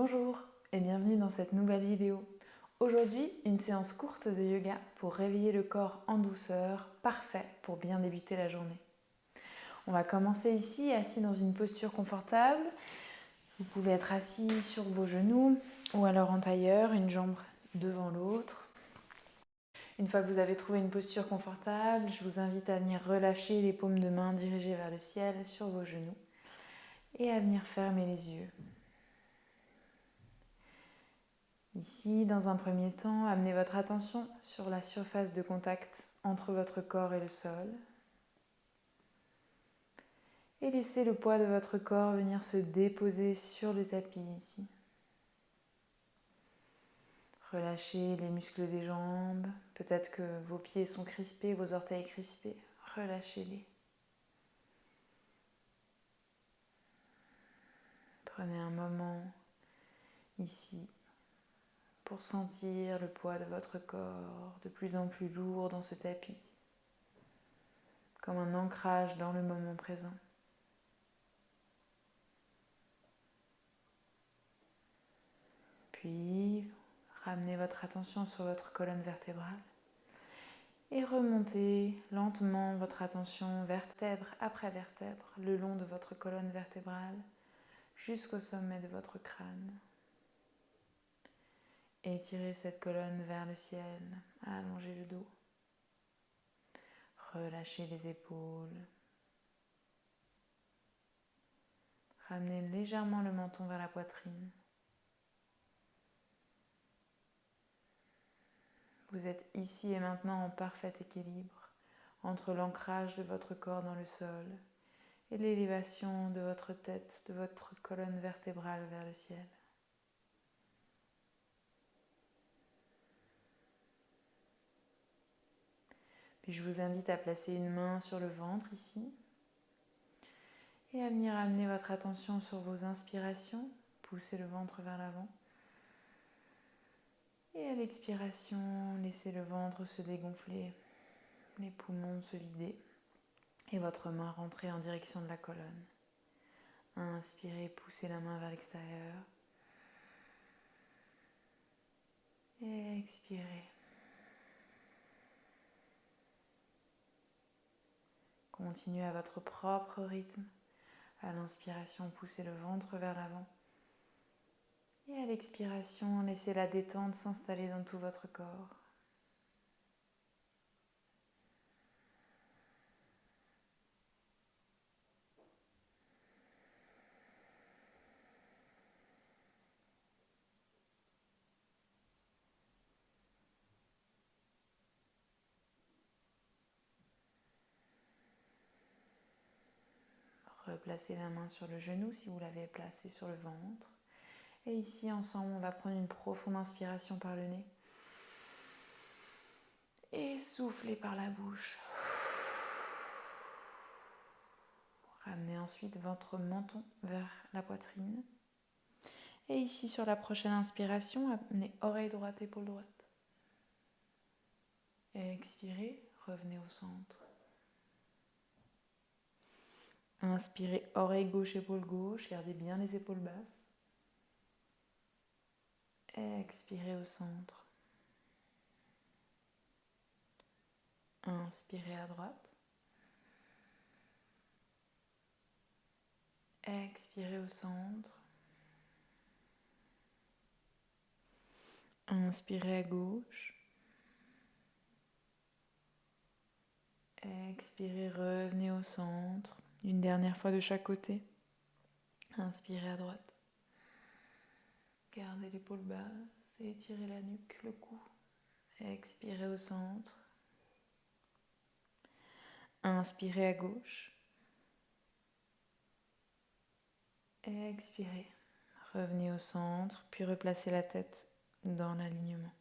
Bonjour et bienvenue dans cette nouvelle vidéo. Aujourd'hui, une séance courte de yoga pour réveiller le corps en douceur, parfait pour bien débuter la journée. On va commencer ici, assis dans une posture confortable. Vous pouvez être assis sur vos genoux ou alors en tailleur, une jambe devant l'autre. Une fois que vous avez trouvé une posture confortable, je vous invite à venir relâcher les paumes de main dirigées vers le ciel sur vos genoux et à venir fermer les yeux. Ici, dans un premier temps, amenez votre attention sur la surface de contact entre votre corps et le sol. Et laissez le poids de votre corps venir se déposer sur le tapis ici. Relâchez les muscles des jambes. Peut-être que vos pieds sont crispés, vos orteils crispés. Relâchez-les. Prenez un moment ici pour sentir le poids de votre corps de plus en plus lourd dans ce tapis, comme un ancrage dans le moment présent. Puis, ramenez votre attention sur votre colonne vertébrale et remontez lentement votre attention vertèbre après vertèbre le long de votre colonne vertébrale jusqu'au sommet de votre crâne. Étirez cette colonne vers le ciel, allongez le dos. Relâchez les épaules. Ramenez légèrement le menton vers la poitrine. Vous êtes ici et maintenant en parfait équilibre entre l'ancrage de votre corps dans le sol et l'élévation de votre tête, de votre colonne vertébrale vers le ciel. Puis je vous invite à placer une main sur le ventre ici et à venir amener votre attention sur vos inspirations, poussez le ventre vers l'avant. Et à l'expiration, laissez le ventre se dégonfler, les poumons se vider et votre main rentrer en direction de la colonne. Inspirez, poussez la main vers l'extérieur. Et expirez. Continuez à votre propre rythme. À l'inspiration, poussez le ventre vers l'avant. Et à l'expiration, laissez la détente s'installer dans tout votre corps. Replacez la main sur le genou si vous l'avez placé sur le ventre. Et ici, ensemble, on va prendre une profonde inspiration par le nez. Et soufflez par la bouche. Ramenez ensuite votre menton vers la poitrine. Et ici, sur la prochaine inspiration, amenez oreille droite, épaule droite. Et expirez, revenez au centre. Inspirez, oreille gauche, épaule gauche, gardez bien les épaules basses. Expirez au centre. Inspirez à droite. Expirez au centre. Inspirez à gauche. Expirez, revenez au centre. Une dernière fois de chaque côté. Inspirez à droite. Gardez l'épaule basse et étirez la nuque, le cou. Expirez au centre. Inspirez à gauche. Expirez. Revenez au centre, puis replacez la tête dans l'alignement.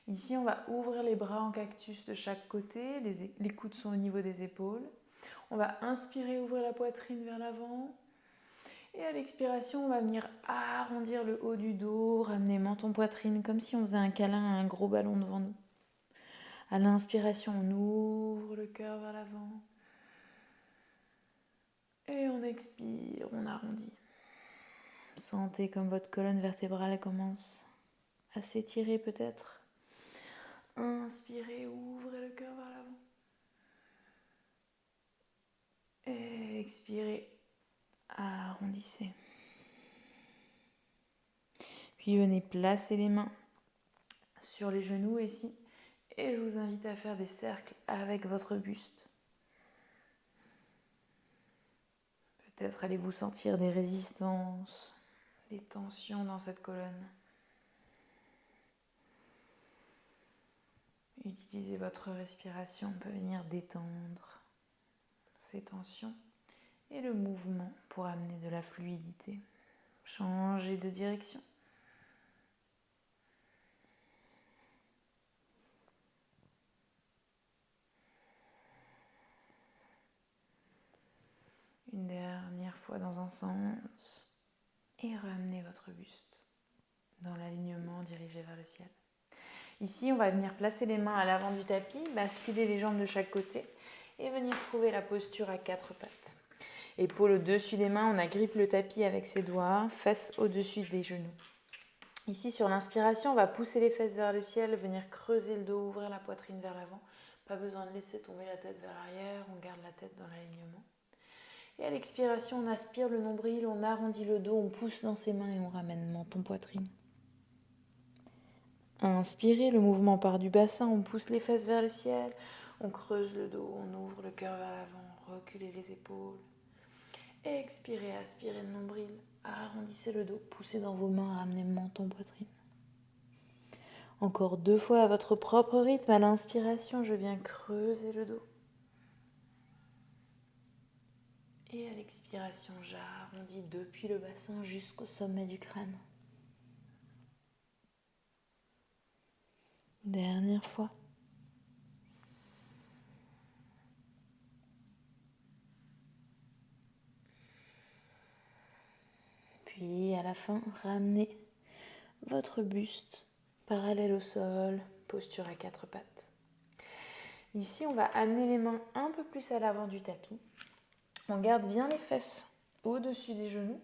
Ici, on va ouvrir les bras en cactus de chaque côté. Les coudes sont au niveau des épaules. On va inspirer, ouvrir la poitrine vers l'avant. Et à l'expiration, on va venir arrondir le haut du dos, ramener menton-poitrine comme si on faisait un câlin à un gros ballon devant nous. À l'inspiration, on ouvre le cœur vers l'avant. Et on expire, on arrondit. Sentez comme votre colonne vertébrale commence à s'étirer peut-être. Inspirez, ouvrez le cœur vers l'avant. Expirez, arrondissez. Puis venez placer les mains sur les genoux ici. Et je vous invite à faire des cercles avec votre buste. Peut-être allez-vous sentir des résistances, des tensions dans cette colonne. Utilisez votre respiration pour venir détendre ces tensions et le mouvement pour amener de la fluidité. Changez de direction. Une dernière fois dans un sens et ramenez votre buste dans l'alignement dirigé vers le ciel. Ici, on va venir placer les mains à l'avant du tapis, basculer les jambes de chaque côté et venir trouver la posture à 4 pattes. Épaules au-dessus des mains, on agrippe le tapis avec ses doigts, fesses au-dessus des genoux. Ici, sur l'inspiration, on va pousser les fesses vers le ciel, venir creuser le dos, ouvrir la poitrine vers l'avant. Pas besoin de laisser tomber la tête vers l'arrière, on garde la tête dans l'alignement. Et à l'expiration, on aspire le nombril, on arrondit le dos, on pousse dans ses mains et on ramène menton poitrine. Inspirez, le mouvement part du bassin, on pousse les fesses vers le ciel, on creuse le dos, on ouvre le cœur vers l'avant, reculez les épaules. Expirez, aspirez le nombril, arrondissez le dos, poussez dans vos mains, ramenez menton poitrine. Encore 2 fois à votre propre rythme, à l'inspiration, je viens creuser le dos. Et à l'expiration, j'arrondis depuis le bassin jusqu'au sommet du crâne. Dernière fois. Puis à la fin, ramenez votre buste parallèle au sol, posture à 4 pattes. Ici, on va amener les mains un peu plus à l'avant du tapis. On garde bien les fesses au-dessus des genoux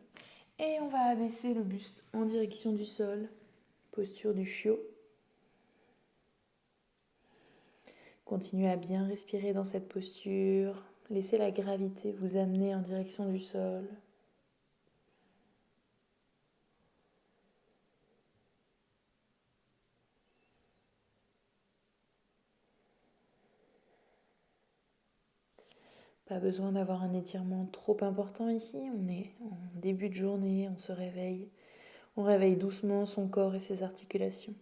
et on va abaisser le buste en direction du sol, posture du chiot. Continuez à bien respirer dans cette posture. Laissez la gravité vous amener en direction du sol. Pas besoin d'avoir un étirement trop important ici. On est en début de journée, on se réveille. On réveille doucement son corps et ses articulations.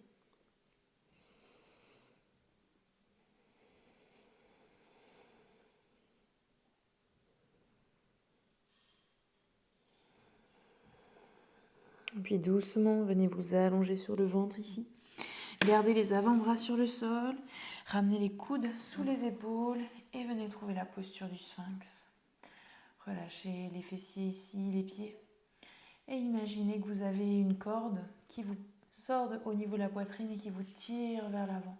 Puis doucement, venez vous allonger sur le ventre ici. Gardez les avant-bras sur le sol. Ramenez les coudes sous les épaules et venez trouver la posture du sphinx. Relâchez les fessiers ici, les pieds. Et imaginez que vous avez une corde qui vous sort au niveau de la poitrine et qui vous tire vers l'avant.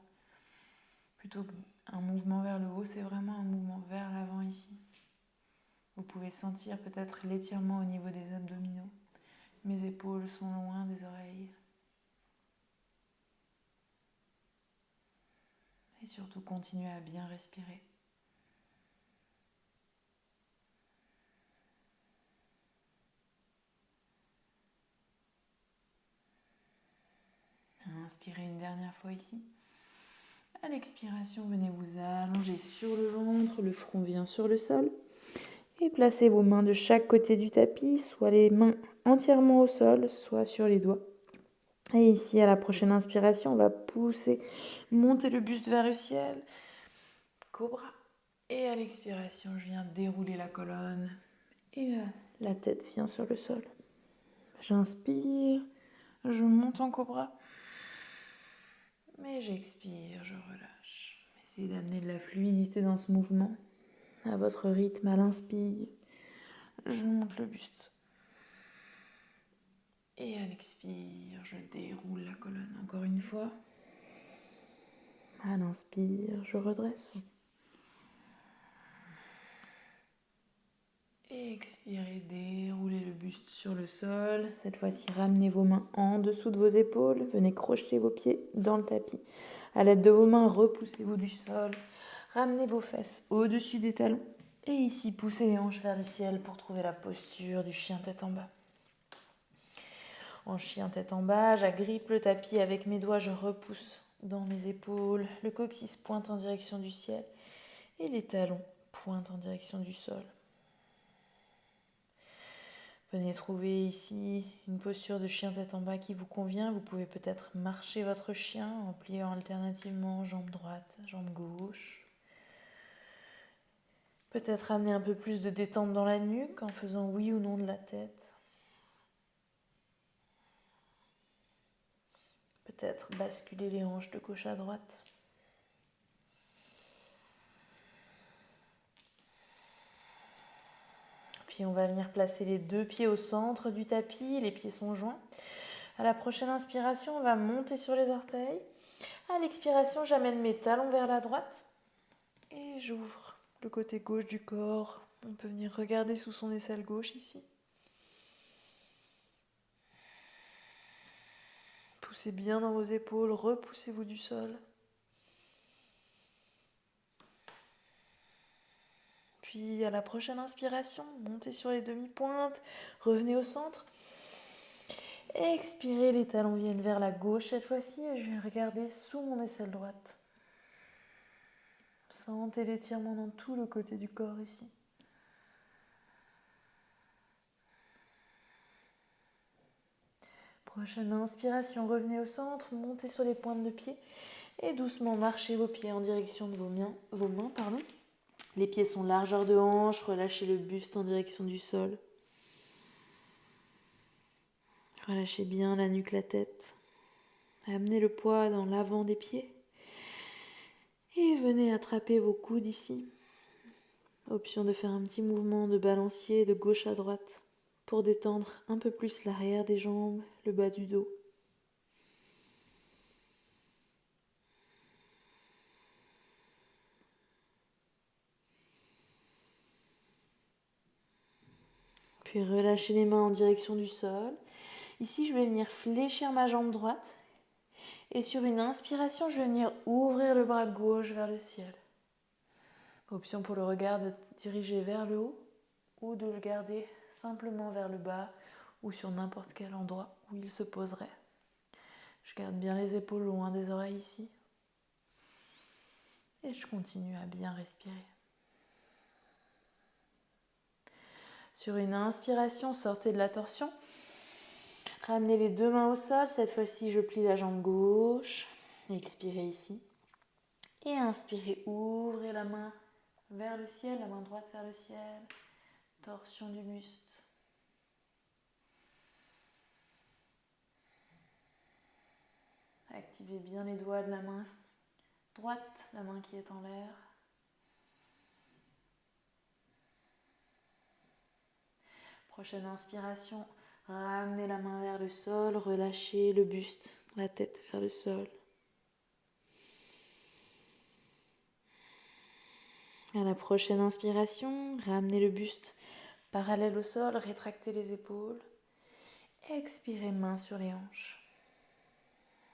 Plutôt qu'un mouvement vers le haut, c'est vraiment un mouvement vers l'avant ici. Vous pouvez sentir peut-être l'étirement au niveau des abdominaux. Mes épaules sont loin des oreilles. Et surtout, continuez à bien respirer. Inspirez une dernière fois ici. À l'expiration, venez vous allonger sur le ventre, le front vient sur le sol. Et placez vos mains de chaque côté du tapis, soit les mains entièrement au sol, soit sur les doigts. Et ici, à la prochaine inspiration, on va pousser, monter le buste vers le ciel. Cobra. Et à l'expiration, je viens dérouler la colonne. Et la tête vient sur le sol. J'inspire, je monte en cobra. Mais j'expire, je relâche. Essayez d'amener de la fluidité dans ce mouvement. À votre rythme, à l'inspire, je monte le buste. Et à l'expire, je déroule la colonne. Encore une fois. À l'inspire, je redresse. Et expirez, déroulez le buste sur le sol. Cette fois-ci, ramenez vos mains en dessous de vos épaules. Venez crocheter vos pieds dans le tapis. À l'aide de vos mains, repoussez-vous du sol. Ramenez vos fesses au-dessus des talons. Et ici, poussez les hanches vers le ciel pour trouver la posture du chien tête en bas. En chien tête en bas, j'agrippe le tapis avec mes doigts, je repousse dans mes épaules. Le coccyx pointe en direction du ciel et les talons pointent en direction du sol. Venez trouver ici une posture de chien tête en bas qui vous convient. Vous pouvez peut-être marcher votre chien en pliant alternativement jambe droite, jambe gauche. Peut-être amener un peu plus de détente dans la nuque en faisant oui ou non de la tête. Peut-être basculer les hanches de gauche à droite. Puis on va venir placer les deux pieds au centre du tapis, les pieds sont joints. À la prochaine inspiration, on va monter sur les orteils. À l'expiration, j'amène mes talons vers la droite et j'ouvre le côté gauche du corps. On peut venir regarder sous son aisselle gauche ici. Poussez bien dans vos épaules, repoussez-vous du sol. Puis à la prochaine inspiration, montez sur les demi-pointes, revenez au centre. Expirez, les talons viennent vers la gauche cette fois-ci et je vais regarder sous mon aisselle droite. Sentez l'étirement dans tout le côté du corps ici. Prochaine inspiration, revenez au centre, montez sur les pointes de pied et doucement marchez vos pieds en direction de vos mains. Les pieds sont largeur de hanche, relâchez le buste en direction du sol. Relâchez bien la nuque, la tête. Amenez le poids dans l'avant des pieds. Et venez attraper vos coudes ici. Option de faire un petit mouvement de balancier de gauche à droite pour détendre un peu plus l'arrière des jambes, le bas du dos. Puis relâchez les mains en direction du sol. Ici, je vais venir fléchir ma jambe droite. Et sur une inspiration, je vais venir ouvrir le bras gauche vers le ciel. Option pour le regard de diriger vers le haut ou de le garder simplement vers le bas ou sur n'importe quel endroit où il se poserait. Je garde bien les épaules loin des oreilles ici. Et je continue à bien respirer. Sur une inspiration, sortez de la torsion. Ramenez les deux mains au sol. Cette fois-ci, je plie la jambe gauche. Expirez ici. Et inspirez, ouvrez la main vers le ciel, la main droite vers le ciel. Torsion du buste. Activez bien les doigts de la main droite, la main qui est en l'air. Prochaine inspiration, ramenez la main vers le sol, relâchez le buste, la tête vers le sol. À la prochaine inspiration, ramenez le buste parallèle au sol, rétractez les épaules. Expirez, main sur les hanches.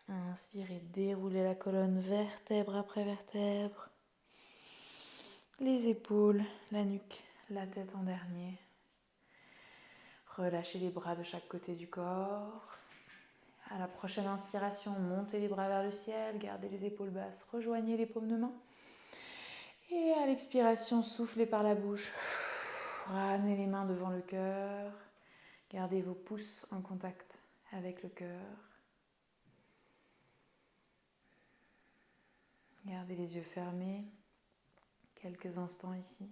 Inspirez, déroulez la colonne vertèbre après vertèbre. Les épaules, la nuque, la tête en dernier. Relâchez les bras de chaque côté du corps. À la prochaine inspiration, montez les bras vers le ciel, gardez les épaules basses, rejoignez les paumes de main. Et à l'expiration, soufflez par la bouche. Ramenez les mains devant le cœur. Gardez vos pouces en contact avec le cœur. Gardez les yeux fermés quelques instants ici.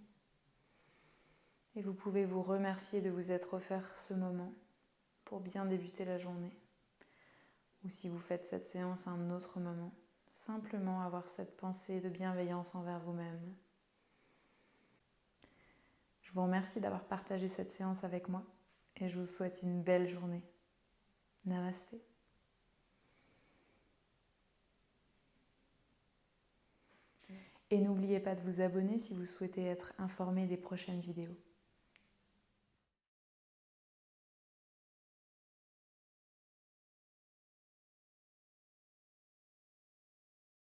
Et vous pouvez vous remercier de vous être offert ce moment pour bien débuter la journée. Ou si vous faites cette séance à un autre moment, simplement avoir cette pensée de bienveillance envers vous-même. Je vous remercie d'avoir partagé cette séance avec moi et je vous souhaite une belle journée. Namasté. Et n'oubliez pas de vous abonner si vous souhaitez être informé des prochaines vidéos.